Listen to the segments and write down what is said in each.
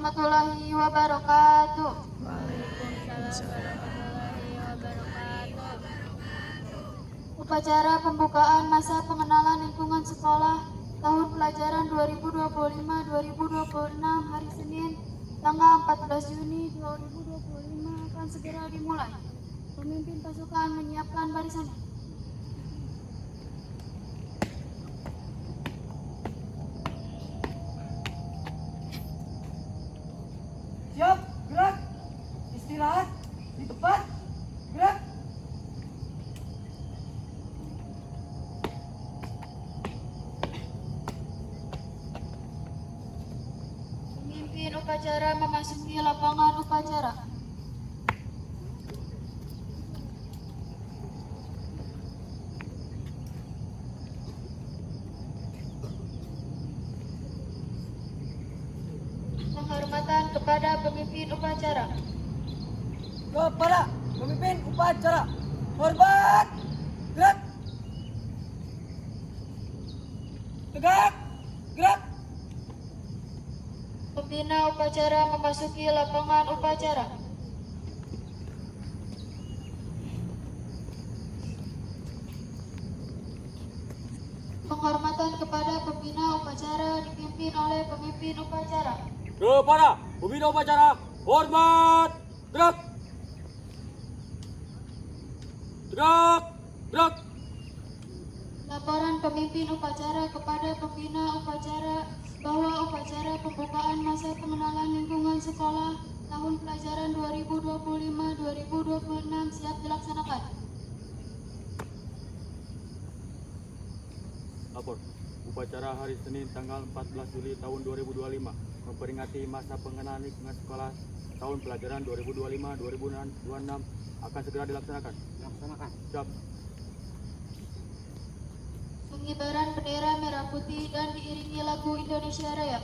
warahmatullahi wabarakatuh. Upacara pembukaan masa pengenalan lingkungan sekolah tahun pelajaran 2025-2026 hari Senin tanggal 14 Juni 2025 akan segera dimulai. Pemimpin pasukan menyiapkan barisannya. Siap, gerak. Istirahat di tempat. Gerak. Pemimpin upacara memasuki lapangan upacara. Penghormatan kepada pemimpin upacara. Kepada pemimpin upacara. Hormat. Gerak. Tegak. Gerak. Pembina upacara memasuki lapangan upacara. Penghormatan kepada pembina upacara dipimpin oleh pemimpin upacara. Kepada pembina upacara, hormat, gerak, gerak, gerak. Laporan pemimpin upacara kepada pembina upacara bahwa upacara pembukaan masa pengenalan lingkungan sekolah tahun pelajaran 2025-2026 siap dilaksanakan. Lapor, upacara hari Senin tanggal 14 Juli tahun 2025 memperingati masa pengenalan lingkungan sekolah tahun pelajaran 2025-2026 akan segera dilaksanakan. Siap. Pengibaran bendera merah putih dan diiringi lagu Indonesia Raya.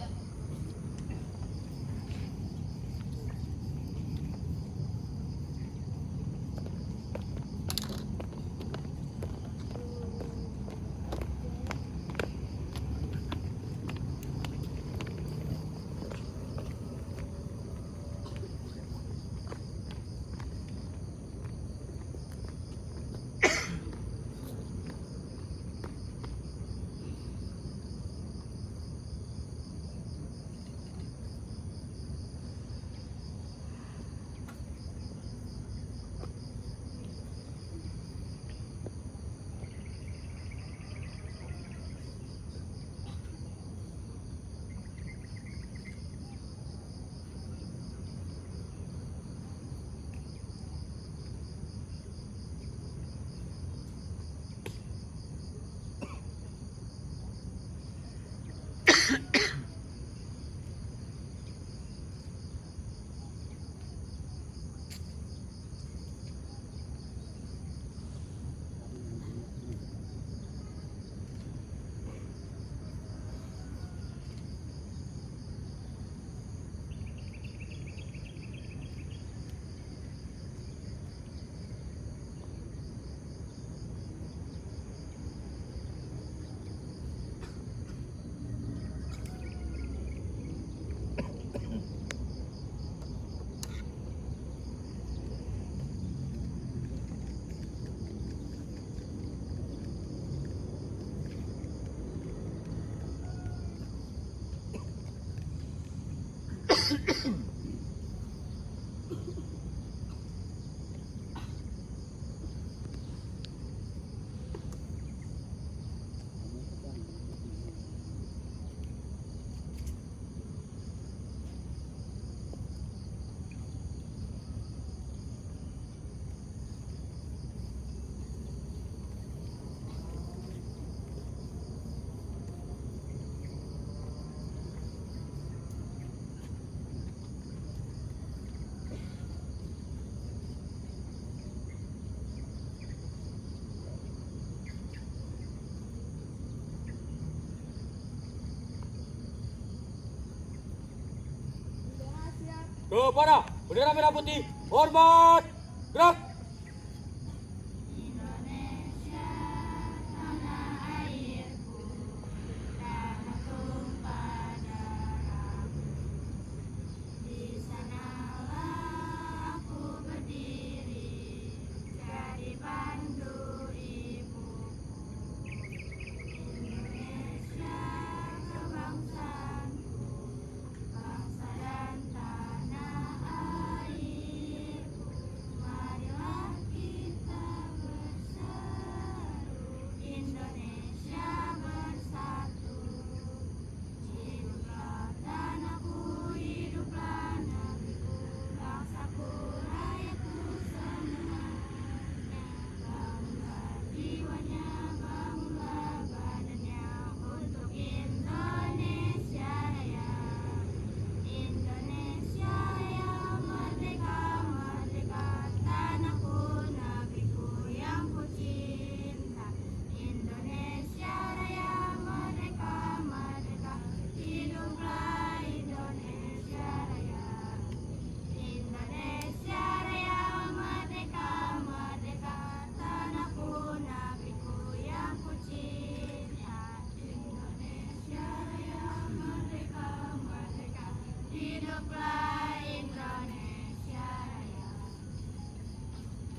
Kepada bendera merah putih, hormat, gerak.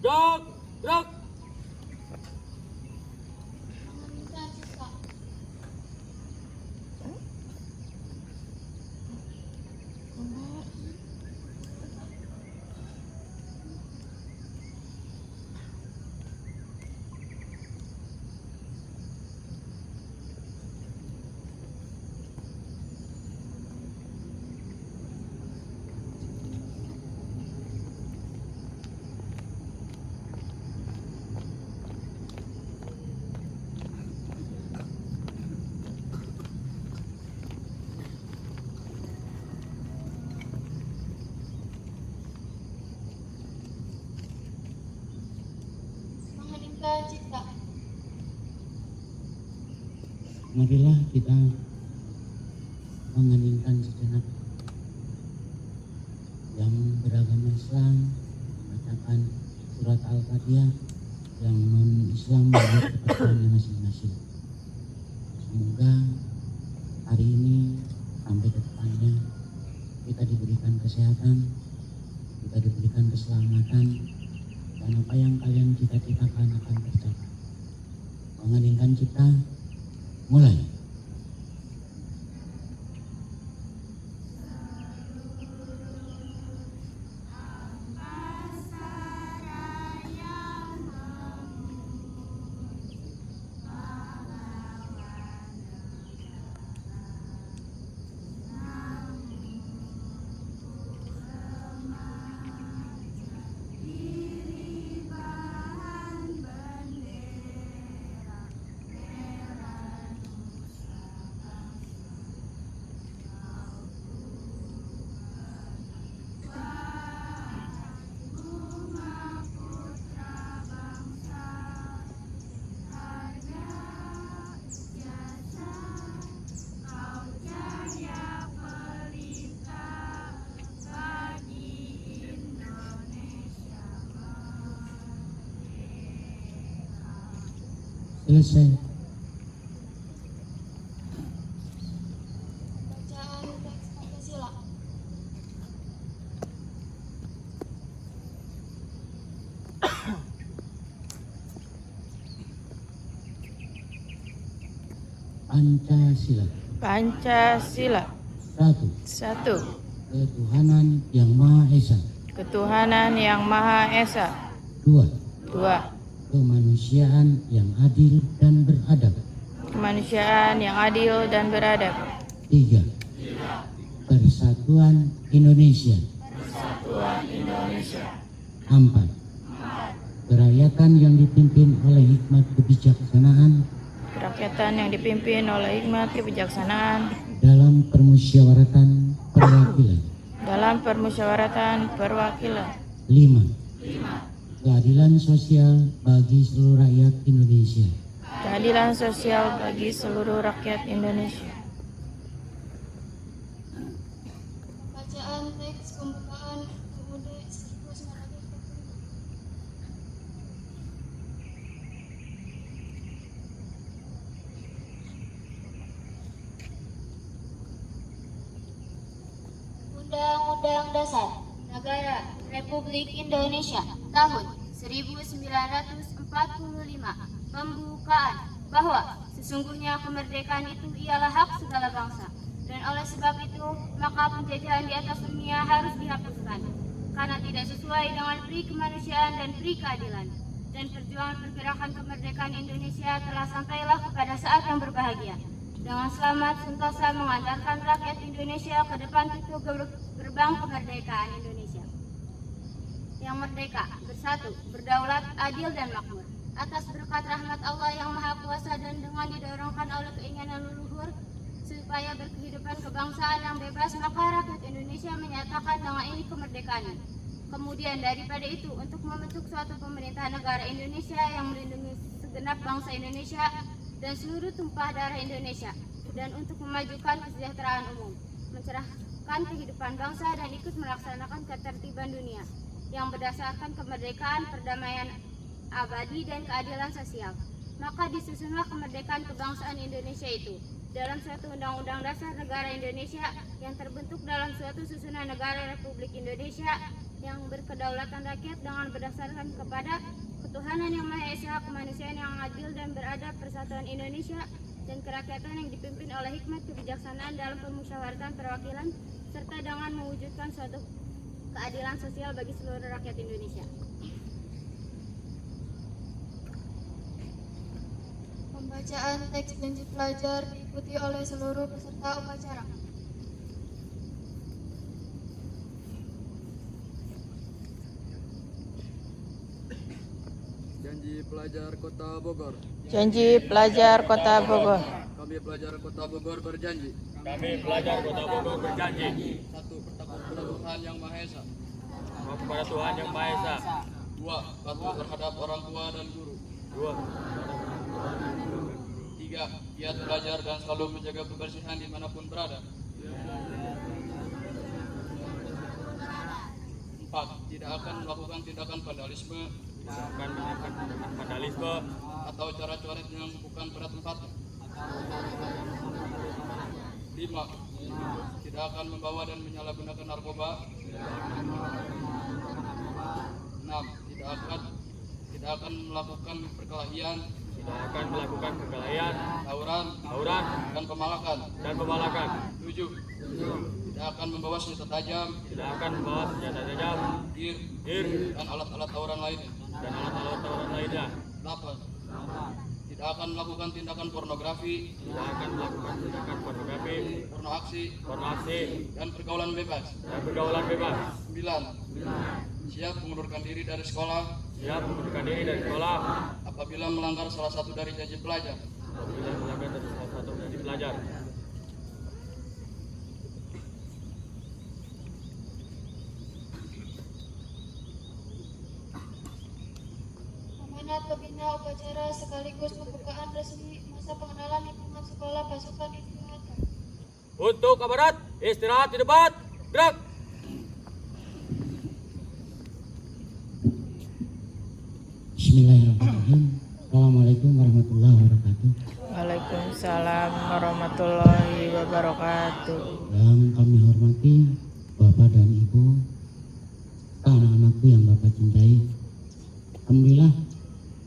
Gerak, gerak. Menginginkan cipta. Menginginkan cipta. Marilah kita mengeningkan sejenak yang beragama Islam bacakan surat Al-Fatihah, yang non-Islam membuat kepercayaannya masing-masing. Semoga hari ini sampai ke depannya kita diberikan kesehatan, kita diberikan keselamatan, dan apa yang kalian cita-citakan akan tercapai. Mengeningkan cipta, mulai. Selesai. Bacaan teks Pancasila. Pancasila. Pancasila. 1. 1. Ketuhanan Yang Maha Esa. Ketuhanan Yang Maha Esa. 2. 2. Kemanusiaan yang adil dan beradab. Kemanusiaan yang adil dan beradab. 3. Persatuan Indonesia. 4. Kerakyatan yang dipimpin oleh hikmat kebijaksanaan Kerakyatan yang dipimpin oleh hikmat kebijaksanaan dalam permusyawaratan perwakilan. dalam permusyawaratan perwakilan. 5. Keadilan sosial bagi seluruh rakyat Indonesia. Keadilan sosial bagi seluruh rakyat Indonesia. Bacaan teks pembukaan UUD 1945. Undang-Undang Dasar Negara Republik Indonesia tahun 1945. Pembukaan bahwa sesungguhnya kemerdekaan itu ialah hak segala bangsa, dan oleh sebab itu maka penjajahan di atas dunia harus dihapuskan karena tidak sesuai dengan pri kemanusiaan dan pri keadilan. Dan perjuangan pergerakan kemerdekaan Indonesia telah sampailah kepada saat yang berbahagia, dengan selamat sentosa mengantarkan rakyat Indonesia ke depan pintu gerbang kemerdekaan Indonesia yang merdeka, bersatu, berdaulat, adil dan makmur. Atas berkat rahmat Allah yang Maha Kuasa dan dengan didorongkan oleh keinginan leluhur supaya berkehidupan kebangsaan yang bebas, maka rakyat Indonesia menyatakan dengan ini kemerdekaannya. Kemudian daripada itu, untuk membentuk suatu pemerintah negara Indonesia yang melindungi segenap bangsa Indonesia dan seluruh tumpah darah Indonesia, dan untuk memajukan kesejahteraan umum, mencerahkan kehidupan bangsa dan ikut melaksanakan ketertiban dunia yang berdasarkan kemerdekaan, perdamaian abadi dan keadilan sosial. Maka disusunlah kemerdekaan kebangsaan Indonesia itu dalam suatu undang-undang dasar negara Indonesia yang terbentuk dalam suatu susunan negara Republik Indonesia yang berkedaulatan rakyat dengan berdasarkan kepada ketuhanan yang Maha Esa, kemanusiaan yang adil dan beradab, persatuan Indonesia, dan kerakyatan yang dipimpin oleh hikmat kebijaksanaan dalam permusyawaratan perwakilan, serta dengan mewujudkan suatu keadilan sosial bagi seluruh rakyat Indonesia. Pembacaan teks janji pelajar diikuti oleh seluruh peserta upacara. Janji pelajar Kota Bogor. Janji pelajar Kota Bogor. Kami pelajar Kota Bogor berjanji. Kami pelajar Kota Bogor berjanji. Satu, bertakwa kepada Tuhan Yang Maha Esa. Kepada Tuhan Yang Maha Esa. Dua, patuh terhadap orang tua dan guru. Dua, Tiga, giat belajar dan selalu menjaga kebersihan dimanapun berada. Empat, tidak akan melakukan tindakan vandalisme akan melakukan tindakan vandalisme atau cara coret yang bukan pada tempatnya. Lima, tidak akan membawa dan menyalahgunakan narkoba. Enam, tidak akan melakukan perkelahian, tidak akan melakukan perkelahian, tawuran, dan dan pemalakan. Tujuh, tidak akan membawa senjata tajam, tidak akan membawa senjata tajam, tir, dan alat-alat tawuran lainnya. lainnya. 8. Tidak akan melakukan tindakan pornografi, Tidak akan melakukan tindakan pornografi, porno aksi, dan pergaulan bebas. 9. Siap mengundurkan diri dari sekolah Siap mengundurkan diri dari sekolah apabila melanggar salah satu dari janji pelajar. apabila melanggar dari salah satu janji pelajar. Amanat pembina upacara sekaligus pembukaan resmi masa pengenalan lingkungan sekolah pasukan istirahat. Untuk aparat istirahat di depan, gerak. Bismillahirrahmanirrahim. Assalamualaikum warahmatullahi wabarakatuh. Waalaikumsalam warahmatullahi wabarakatuh. Yang kami hormati Bapak dan Ibu, anak-anakku yang Bapak cintai. Alhamdulillah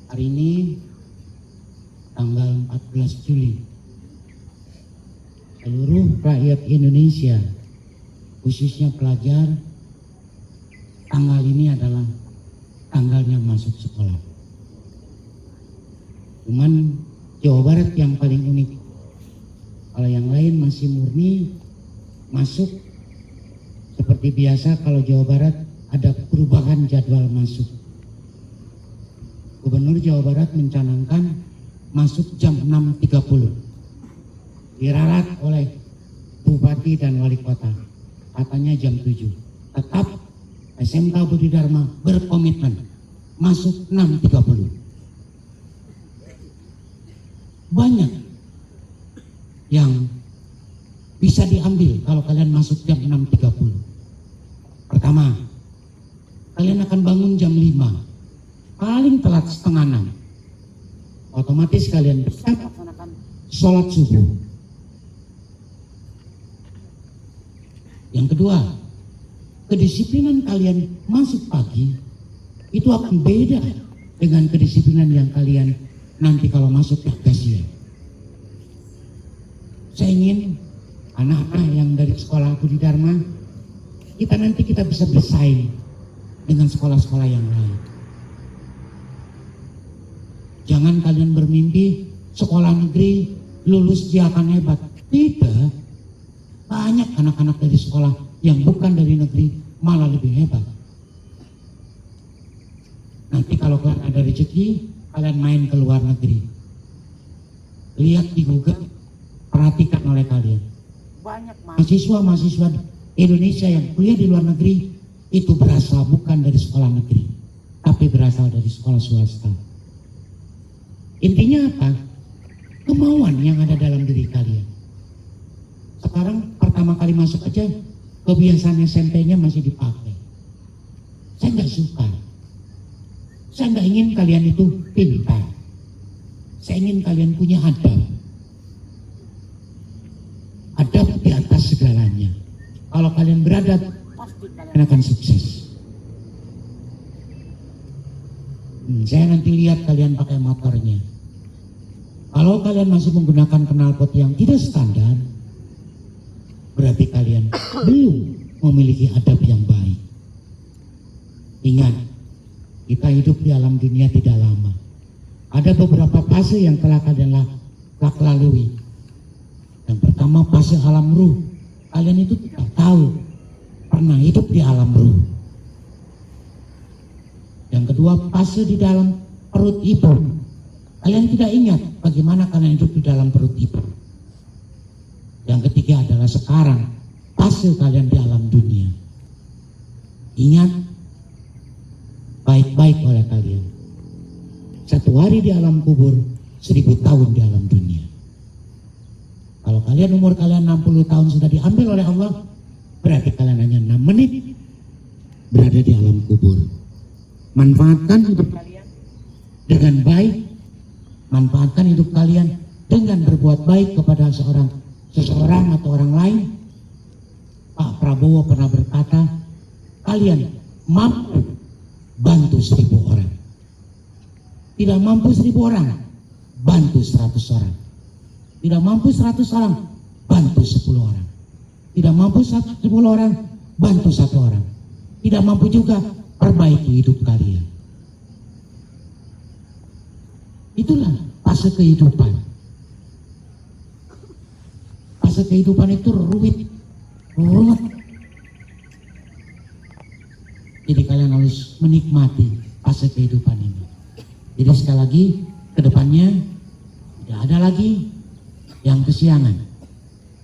hari ini tanggal 14 Juli seluruh rakyat Indonesia khususnya pelajar, tanggal ini adalah tanggalnya masuk sekolah. Cuman Jawa Barat yang paling unik. Kalau yang lain masih murni masuk seperti biasa. Kalau Jawa Barat ada perubahan jadwal masuk. Gubernur Jawa Barat mencanangkan masuk jam 6.30. Diralat oleh Bupati dan Wali Kota. Katanya jam 7. Tetap SMK Budi Dharma berkomitmen masuk 6.30. Banyak yang bisa diambil kalau kalian masuk jam 6.30. Pertama, kalian akan bangun jam 5. Paling telat setengah 6. Otomatis kalian bisa melaksanakan sholat subuh. Yang kedua, kedisiplinan kalian masuk pagi itu akan beda dengan kedisiplinan yang kalian nanti kalau masuk bagasian. Saya ingin anak-anak yang dari sekolah Budi Dharma nanti kita bisa bersaing dengan sekolah-sekolah yang lain. Jangan kalian bermimpi sekolah negeri lulus dia akan hebat. Tidak. Banyak anak-anak dari sekolah yang bukan dari negeri malah lebih hebat. Nanti kalau kalian ada rezeki, kalian main ke luar negeri. Lihat di Google, perhatikan oleh kalian. Banyak mahasiswa-mahasiswa Indonesia yang kuliah di luar negeri itu berasal bukan dari sekolah negeri, tapi berasal dari sekolah swasta. Intinya apa? Kemauan yang ada dalam diri kalian. Sekarang pertama kali masuk aja kebiasaan SMP-nya masih dipakai. Saya nggak suka. Saya nggak ingin kalian itu pintar. Saya ingin kalian punya adab. Adab di atas segalanya. Kalau kalian beradab, pasti kalian akan sukses. Saya nanti lihat kalian pakai motornya. Kalau kalian masih menggunakan knalpot yang tidak standar, berarti kalian belum memiliki adab yang baik. Ingat, kita hidup di alam dunia tidak lama. Ada beberapa fase yang telah kalian lalui. Yang pertama, fase alam ruh. Kalian itu tidak tahu pernah hidup di alam ruh. Yang kedua, fase di dalam perut ibu. Kalian tidak ingat bagaimana kalian hidup di dalam perut ibu. Yang ketiga adalah sekarang, fase kalian di alam dunia. Ingat baik-baik oleh kalian. 1 hari di alam kubur, 1000 tahun di alam dunia. Kalau kalian umur kalian 60 tahun sudah diambil oleh Allah, berarti kalian hanya 6 menit berada di alam kubur. Manfaatkan hidup kalian dengan baik, manfaatkan hidup kalian dengan berbuat baik kepada seseorang atau orang lain. Pak Prabowo pernah berkata, kalian mampu bantu 1000 orang. Tidak mampu 1000 orang, bantu 100 orang. Tidak mampu 100 orang, bantu 10 orang. Tidak mampu 10 orang, bantu 1 orang. Tidak mampu juga, perbaiki hidup kalian. Itulah fase kehidupan. Fase kehidupan itu rumit. Jadi kalian harus menikmati fase kehidupan ini. Jadi sekali lagi, ke depannya tidak ada lagi yang kesiangan.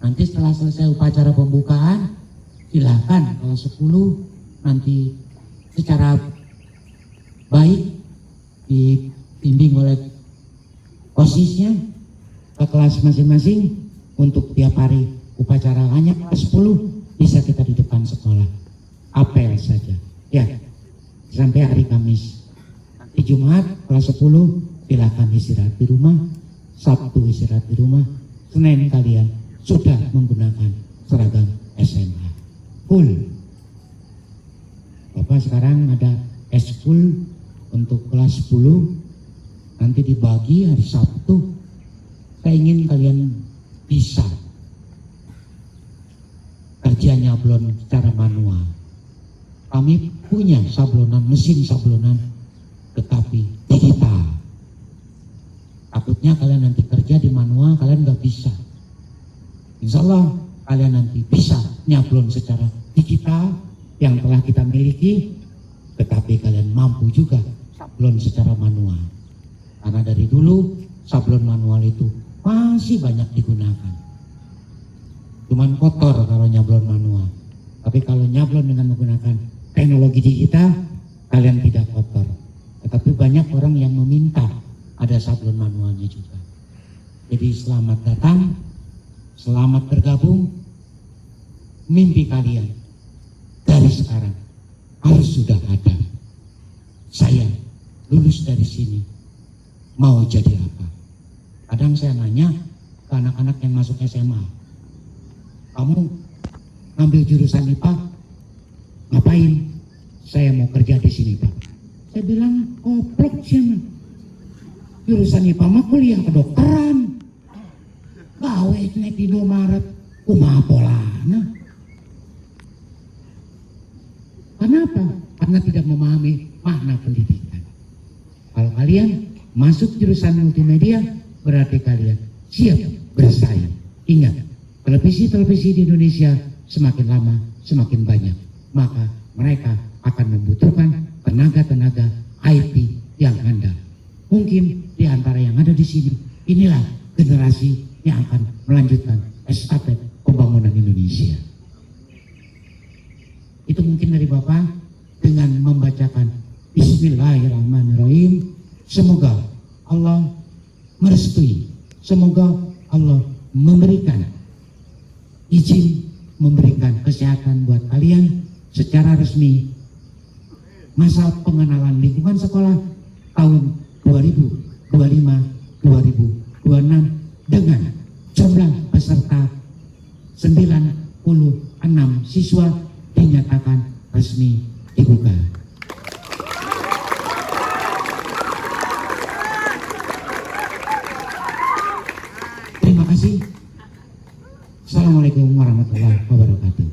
Nanti setelah selesai upacara pembukaan, silakan kalau 10 nanti secara baik dibimbing oleh OSIS-nya ke kelas masing-masing untuk tiap hari upacara. Hanya kelas 10 bisa kita di depan sekolah. Apel saja. Ya, sampai hari Kamis. Nanti Jumat kelas 10 silakan istirahat di rumah. Sabtu istirahat di rumah. Senin kalian sudah menggunakan seragam SMA full. Bapak sekarang ada eskul untuk kelas 10, nanti dibagi hari Sabtu. Saya ingin kalian bisa kerja nyablon secara manual. Kami punya sablonan, mesin sablonan, tetapi digital. Takutnya kalian nanti kerja di manual, kalian nggak bisa. Insya Allah kalian nanti bisa nyablon secara digital yang telah kita miliki, tetapi kalian mampu juga sablon secara manual. Karena dari dulu sablon manual itu masih banyak digunakan. Cuman kotor kalau nyablon manual. Tapi kalau nyablon dengan menggunakan teknologi digital, kalian tidak kotor. Tetapi banyak orang yang meminta ada sablon manualnya juga. Jadi selamat datang, selamat bergabung. Mimpi kalian dari sekarang harus sudah ada. Saya lulus dari sini mau jadi apa? Kadang saya nanya ke anak-anak yang masuk SMA, kamu ngambil jurusan IPA ngapain? Saya mau kerja di sini Pak. Saya bilang koplok sih. Jurusan IPA mah kuliah kedokteran. Gawe nek di Indomaret kumaha polana. Kenapa? Karena tidak memahami makna pendidikan. Kalau kalian masuk jurusan multimedia, berarti kalian siap bersaing. Ingat, televisi-televisi di Indonesia semakin lama semakin banyak. Maka mereka akan membutuhkan tenaga-tenaga IT yang handal. Mungkin di antara yang ada di sini, inilah generasi yang akan melanjutkan estafet pembangunan Indonesia. Itu mungkin dari Bapak dengan membacakan Bismillahirrahmanirrahim. Semoga Allah merestui, semoga Allah memberikan izin, memberikan kesehatan buat kalian secara resmi. Masa pengenalan lingkungan sekolah tahun 2025-2026 dengan jumlah peserta 96 siswa dinyatakan resmi dibuka. kasih. Assalamualaikum warahmatullahi wabarakatuh.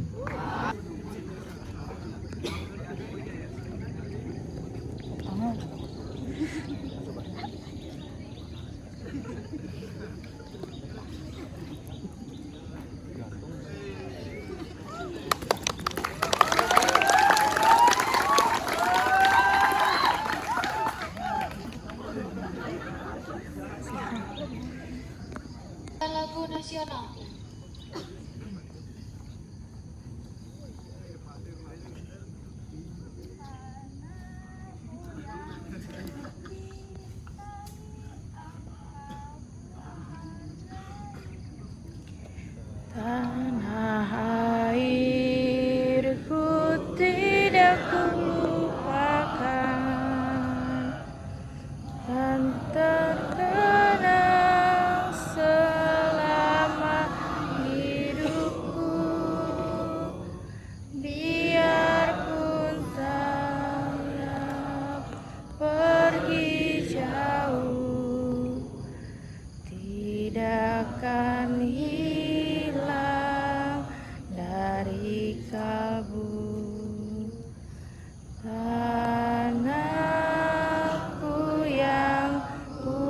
Lagu nasional. Tanah airku tidak kulupakan, dan terkenang selama hidupku. Biarpun saya pergi jauh, tidak akan hilang dari kalbu. Tanahku yang ku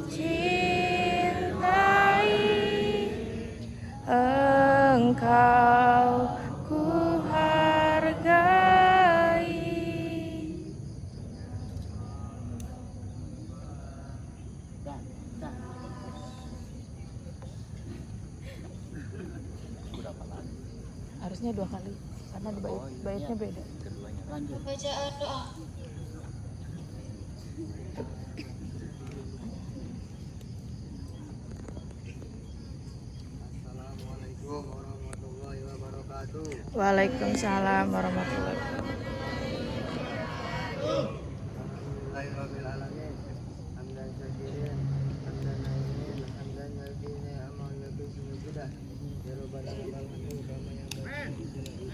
cintai, engkau ku hargai. Harusnya 2 kali karena di baitnya beda. Pembacaan doa. Waalaikumsalam warahmatullahi wabarakatuh.